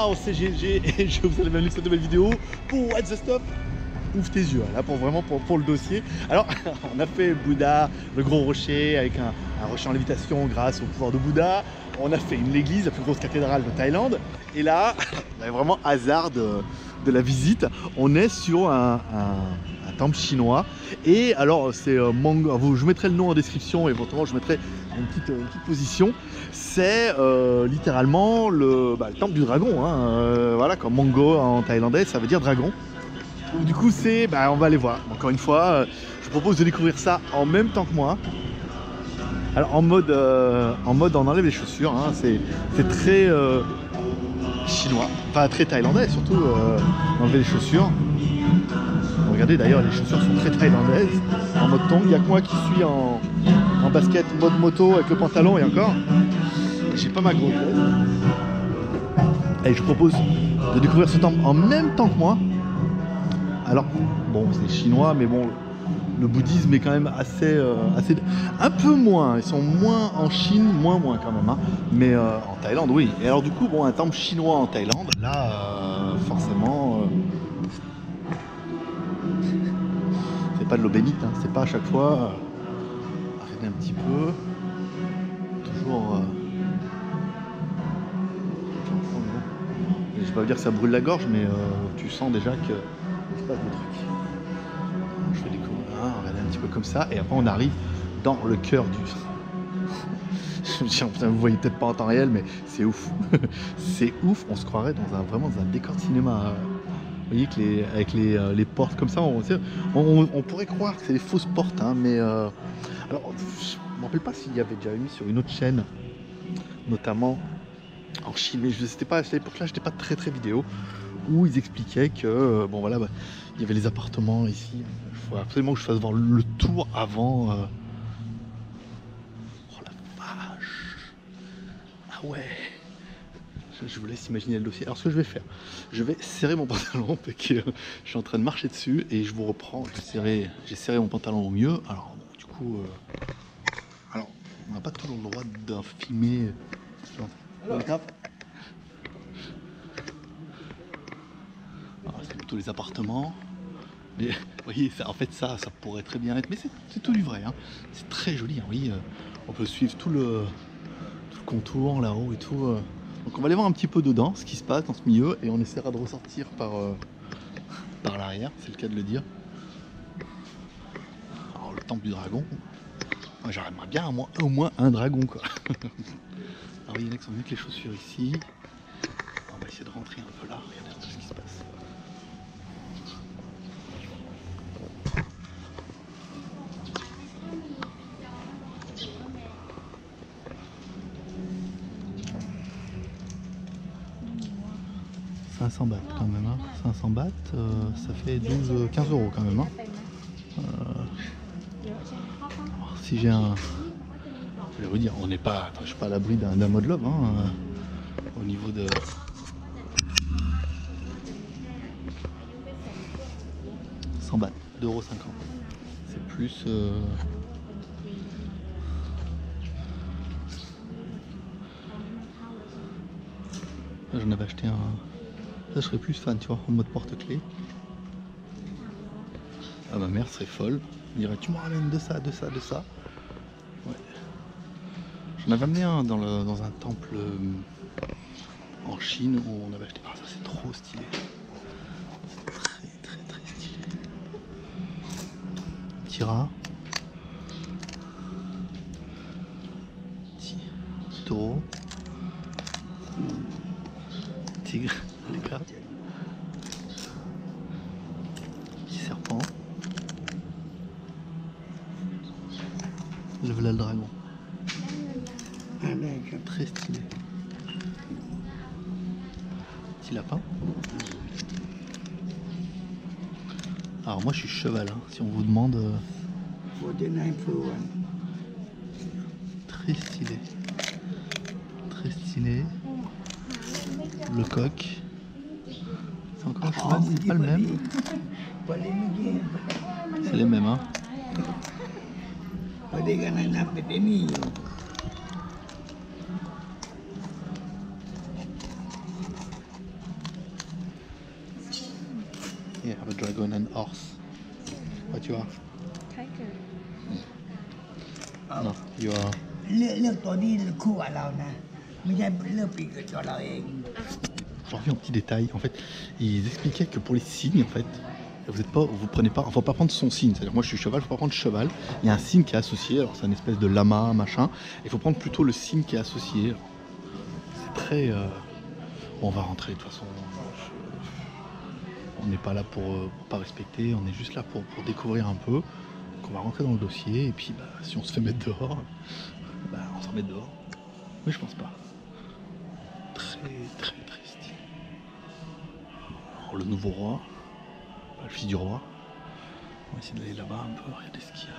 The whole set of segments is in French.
waouh, vous allez même cette nouvelle vidéo pour What the Stuff. Ouvre tes yeux là pour vraiment pour le dossier. Alors on a fait Bouddha, le gros rocher avec un rocher en lévitation grâce au pouvoir de Bouddha. On a fait l'église, la plus grosse cathédrale de Thaïlande. Et là, on a vraiment hasard de la visite. On est sur un temple chinois. Et alors c'est Mango. Je vous mettrai le nom en description et éventuellement je mettrai une petite position. C'est littéralement le temple du dragon. Hein. Voilà, comme Mango en thaïlandais, ça veut dire dragon. Donc, du coup, on va aller voir. Encore une fois, je vous propose de découvrir ça en même temps que moi. Alors en mode on enlève les chaussures. Hein. C'est très chinois, enfin très thaïlandais surtout. Enlever les chaussures. Regardez d'ailleurs, les chaussures sont très thaïlandaises. En mode tongue. Il n'y a que moi qui suis en basket mode moto avec le pantalon et encore. J'ai pas ma grosse tête. Et je vous propose de découvrir ce temple en même temps que moi. Alors, bon, c'est chinois, mais bon, le bouddhisme est quand même assez un peu moins. Ils sont moins en Chine, moins quand même. Hein. Mais en Thaïlande, oui. Et alors, du coup, bon, un temple chinois en Thaïlande, là, forcément, c'est pas de l'eau bénite. Hein. C'est pas à chaque fois. Arrêtez un petit peu. Toujours. Je vais pas vous dire que ça brûle la gorge, mais tu sens déjà que. Il se passe des trucs. Je vais découvrir, regarder un petit peu comme ça, et après on arrive dans le cœur du. Vous voyez peut-être pas en temps réel, mais c'est ouf. C'est ouf, on se croirait vraiment dans un décor de cinéma. Vous voyez que avec les portes comme ça, on pourrait croire que c'est des fausses portes, hein, mais alors je me rappelle pas s'il y avait déjà mis sur une autre chaîne, notamment en Chine, mais c'était pas à cette époque-là, j'étais pas très vidéo. Où ils expliquaient que bon voilà, il y avait les appartements ici. Il faut absolument que je fasse voir le tour avant. Oh la vache! Ah ouais! Je vous laisse imaginer le dossier. Alors ce que je vais faire, je vais serrer mon pantalon parce que je suis en train de marcher dessus et je vous reprends. J'ai serré mon pantalon au mieux. Alors bon, du coup, alors on n'a pas toujours le droit de filmer. C'est plutôt les appartements. Mais, vous voyez, en fait ça pourrait très bien être. Mais c'est tout du vrai. Hein. C'est très joli. Hein. Oui, on peut suivre tout le contour là-haut et tout. Donc on va aller voir un petit peu dedans ce qui se passe dans ce milieu et on essaiera de ressortir par l'arrière, c'est le cas de le dire. Alors le temple du dragon. Moi j'aimerais bien au moins un dragon quoi. Alors il y en a qui sont venus avec les chaussures ici. On va essayer de rentrer un peu là, regardez un peu ce qui se passe. $500 quand même, hein. 500 bahts, ça fait 15 € quand même. Hein. Si j'ai un... Je vais vous dire, je suis pas à l'abri d'un mode love hein, au niveau de... 100 bahts, 2,50 €. C'est plus... J'en avais acheté un... Ça, je serais plus fan, tu vois, en mode porte-clés. Ah, ma mère serait folle. Elle dirait, tu me ramènes de ça. Ouais. J'en avais amené un dans un temple en Chine où on avait acheté. Ah, ça, c'est trop stylé. C'est très stylé. Petit rat. Petit taureau. Tigre. Les gars. Petit serpent. Le voilà le dragon. Très stylé. Petit lapin. Alors moi je suis cheval, hein, si on vous demande. Très stylé. Très stylé. Le coq. C'est encore un cheval, c'est pas le même. C'est les mêmes, hein. dragon and horse. What you are? Tiger. No, you are. เลือกตัวนี้คู่กับเรานะไม่ใช่เลือกปีกกับตัวเราเอง J'en reviens en petit détail. En fait, ils expliquaient que pour les signes, en fait, vous prenez pas, faut pas prendre son signe. C'est-à-dire, moi, je suis cheval, faut pas prendre cheval. Il y a un signe qui est associé. Alors, c'est une espèce de lama, machin. Il faut prendre plutôt le signe qui est associé. C'est très. Bon, on va rentrer de toute façon. On n'est pas là pour pas respecter. On est juste là pour découvrir un peu. Donc, on va rentrer dans le dossier. Et puis, bah, si on se fait mettre dehors, bah, on s'en met dehors. Mais je pense pas. Très, très, très stylé. Alors, le nouveau roi, le fils du roi. On va essayer d'aller là-bas un peu, regardez ce qu'il y a.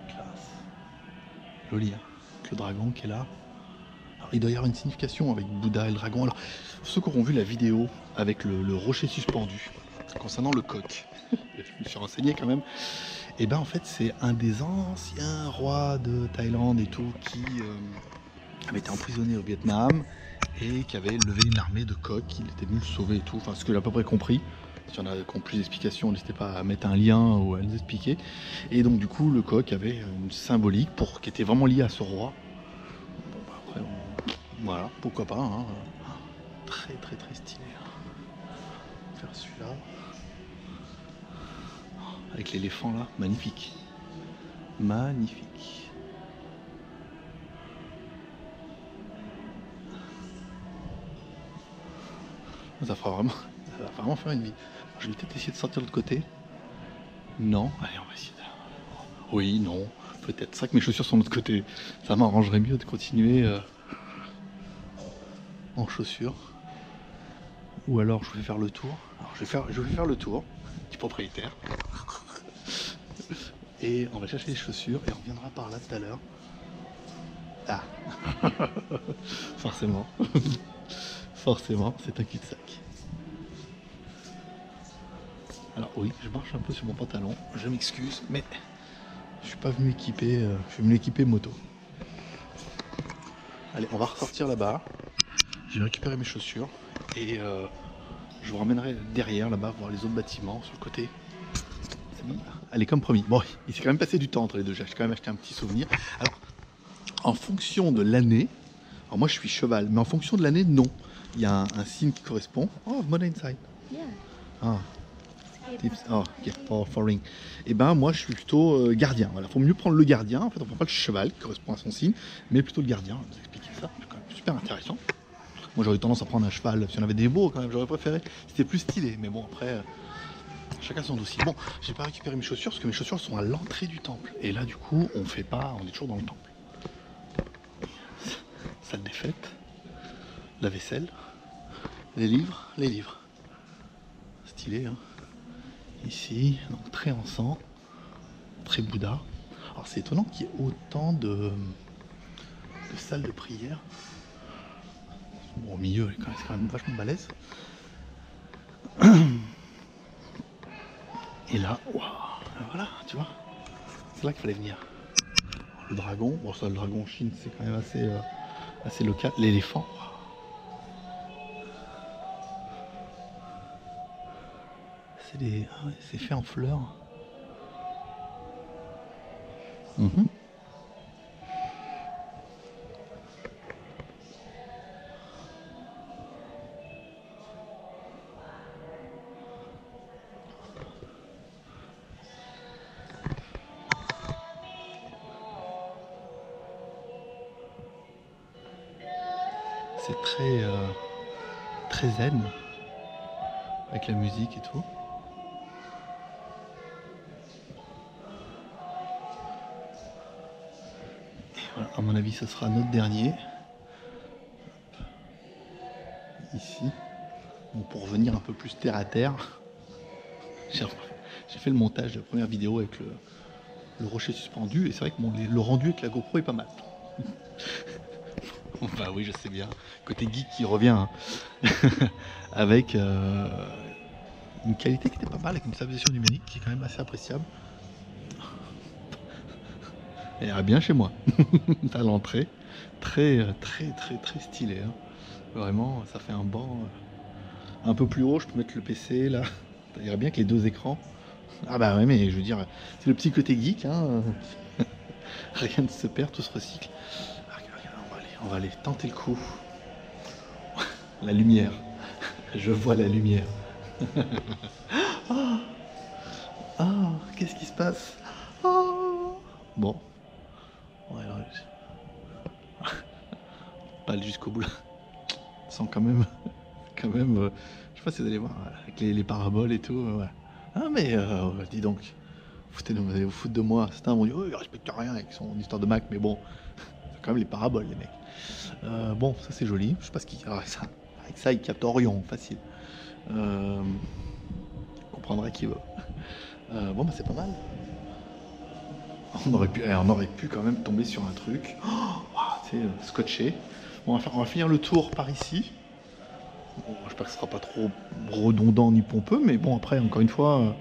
Classe. Joli, hein. Avec le dragon qui est là. Alors, il doit y avoir une signification avec Bouddha et le dragon. Alors, ceux qui auront vu la vidéo avec le rocher suspendu, concernant le coq, je me suis renseigné quand même. Et ben en fait, c'est un des anciens rois de Thaïlande et tout qui avait été emprisonné au Vietnam et qui avait levé une armée de coqs. Il était venu le sauver et tout. Enfin, ce que j'ai à peu près compris. Si on a plus d'explications, n'hésitez pas à mettre un lien ou à nous expliquer. Et donc, du coup, le coq avait une symbolique qui était vraiment liée à ce roi. Bon, bah, après, voilà, pourquoi pas. Hein. Très, très, très stylé. On va faire celui-là. Avec l'éléphant là, magnifique. Magnifique. Ça va vraiment faire une vie. Je vais peut-être essayer de sortir de l'autre côté. Non. Allez, on va essayer de... Oui, non. Peut-être. C'est vrai que mes chaussures sont de l'autre côté. Ça m'arrangerait mieux de continuer en chaussures. Ou alors je vais faire le tour. Alors, je vais faire le tour. Petit propriétaire. Et on va chercher les chaussures et on reviendra par là tout à l'heure. Ah. Forcément. Forcément, c'est un cul-de-sac. Alors oui, je marche un peu sur mon pantalon, je m'excuse, mais je suis pas venu équiper, je suis venu équiper moto. Allez, on va ressortir là-bas. J'ai récupéré mes chaussures et je vous ramènerai derrière là-bas voir les autres bâtiments sur le côté. Allez, comme promis. Bon, il s'est quand même passé du temps entre les deux. J'ai quand même acheté un petit souvenir. Alors, en fonction de l'année, alors moi je suis cheval, mais en fonction de l'année, non. Il y a un signe qui correspond. Oh, money inside. Yeah. Ah. Tips. Oh, ok, for ring. Et ben moi je suis plutôt gardien. Voilà, faut mieux prendre le gardien. En fait, on prend pas le cheval qui correspond à son signe, mais plutôt le gardien. Je vais vous expliquer ça. C'est quand même super intéressant. Moi j'aurais eu tendance à prendre un cheval. Si on avait des veaux, quand même, j'aurais préféré. C'était plus stylé. Mais bon, après. Chacun son dossier. Bon, j'ai pas récupéré mes chaussures parce que mes chaussures sont à l'entrée du temple. Et là, du coup, on fait pas, on est toujours dans le temple. Salle des fêtes, la vaisselle, les livres. Stylé, hein. Ici, donc très encens, très Bouddha. Alors c'est étonnant qu'il y ait autant de salles de prière. Bon, au milieu, c'est quand même vachement balèze. Et là, waouh, voilà, tu vois, c'est là qu'il fallait venir. Le dragon, bon ça, le dragon en Chine, c'est quand même assez local. L'éléphant, c'est fait en fleurs. C'est très zen avec la musique et tout. Et voilà, à mon avis, ce sera notre dernier. Ici, donc pour revenir un peu plus terre à terre, j'ai fait le montage de la première vidéo avec le rocher suspendu et c'est vrai que le rendu avec la GoPro est pas mal. Bah oui, je sais bien. Côté geek qui revient hein. Avec une qualité qui était pas mal, avec une stabilisation numérique qui est quand même assez appréciable. Et bien chez moi, à l'entrée. Très stylé. Hein. Vraiment, ça fait un banc un peu plus haut. Je peux mettre le PC là. Ça irait bien que les deux écrans. Ah bah ouais, mais je veux dire, c'est le petit côté geek. Hein. Rien ne se perd, tout se recycle. Ah, regarde, on va aller tenter le coup. La lumière. Je vois la lumière. Ah, ah, qu'est-ce qui se passe? Oh. Bon. Ouais, pas aller jusqu'au bout là. Sans quand même, je sais pas si vous allez voir, avec les paraboles et tout. Ouais. Ah mais, dis donc, vous allez vous foutre de moi. Certains vont dire, oh, il respecte rien avec son histoire de Mac, mais bon, c'est quand même les paraboles, les mecs. Bon, ça c'est joli. Je sais pas ce qu'il y a avec ça. Avec ça, il capte Orion, facile. Comprendrait qui veut. Bon, bah c'est pas mal. On aurait pu quand même tomber sur un truc, tu sais, scotché. Bon, on va finir le tour par ici. Bon, j'espère que ce sera pas trop redondant ni pompeux, mais bon, après, encore une fois,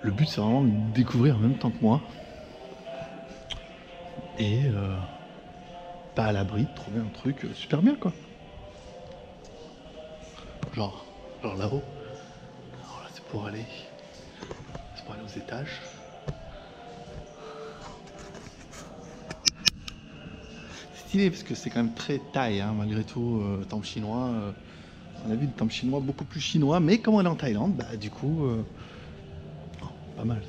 le but c'est vraiment de découvrir en même temps que moi. Et pas à l'abri de trouver un truc super bien, quoi. Genre là-haut. Alors là, c'est pour aller aux étages. Stylé parce que c'est quand même très thaï, hein, malgré tout, temple chinois. On a vu le temple chinois beaucoup plus chinois, mais comme on est en Thaïlande, bah du coup, pas mal ça.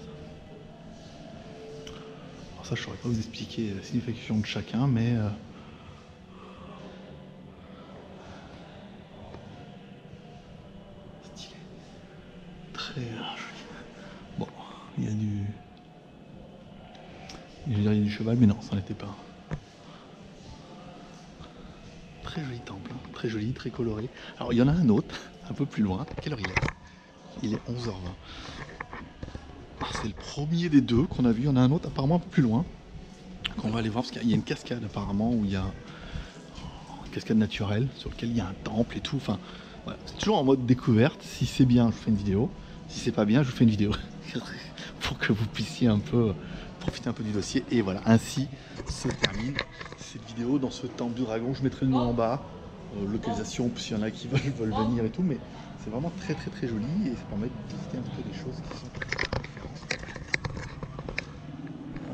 Alors ça, je saurais pas vous expliquer la signification de chacun, mais stylé, très joli. Bon, il y a du, je veux dire, il y a du cheval, mais non, ça n'était pas. Très joli temple, hein. Très joli, très coloré. Alors il y en a un autre, un peu plus loin. Quelle heure il est? Il est 11h20. C'est le premier des deux qu'on a vu. Il y en a un autre apparemment un peu plus loin, qu'on va aller voir parce qu'il y a une cascade apparemment où il y a une cascade naturelle sur laquelle il y a un temple et tout. Enfin, voilà. C'est toujours en mode découverte. Si c'est bien, je vous fais une vidéo. Si c'est pas bien, je vous fais une vidéo pour que vous puissiez un peu profiter un peu du dossier. Et voilà, ainsi se termine cette vidéo dans ce temple du dragon. Je mettrai le nom en bas, localisation s'il y en a qui veulent venir et tout, mais c'est vraiment très joli et ça permet de visiter un peu des choses qui sont différentes.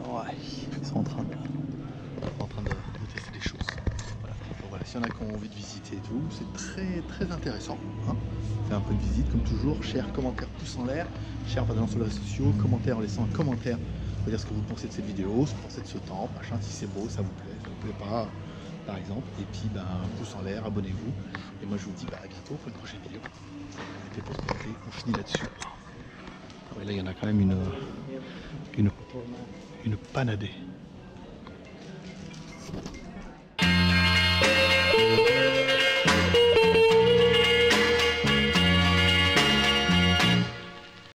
Ouais, ils sont en train de tester des choses. Voilà. Donc voilà, s'il y en a qui ont envie de visiter et tout, c'est très intéressant. Hein. On fait un peu de visite comme toujours, share, commentaire, pouce en l'air, share en partageant sur les réseaux sociaux, commentaire en laissant un commentaire. Dire ce que vous pensez de cette vidéo, ce que vous pensez de ce temple, machin, si c'est beau, ça vous plaît pas, par exemple. Et puis, ben, pouce en l'air, abonnez-vous. Et moi, je vous dis à bientôt pour une prochaine vidéo. Mettez pour commenter, on finit là-dessus. Ouais, là, il y en a quand même une panadée.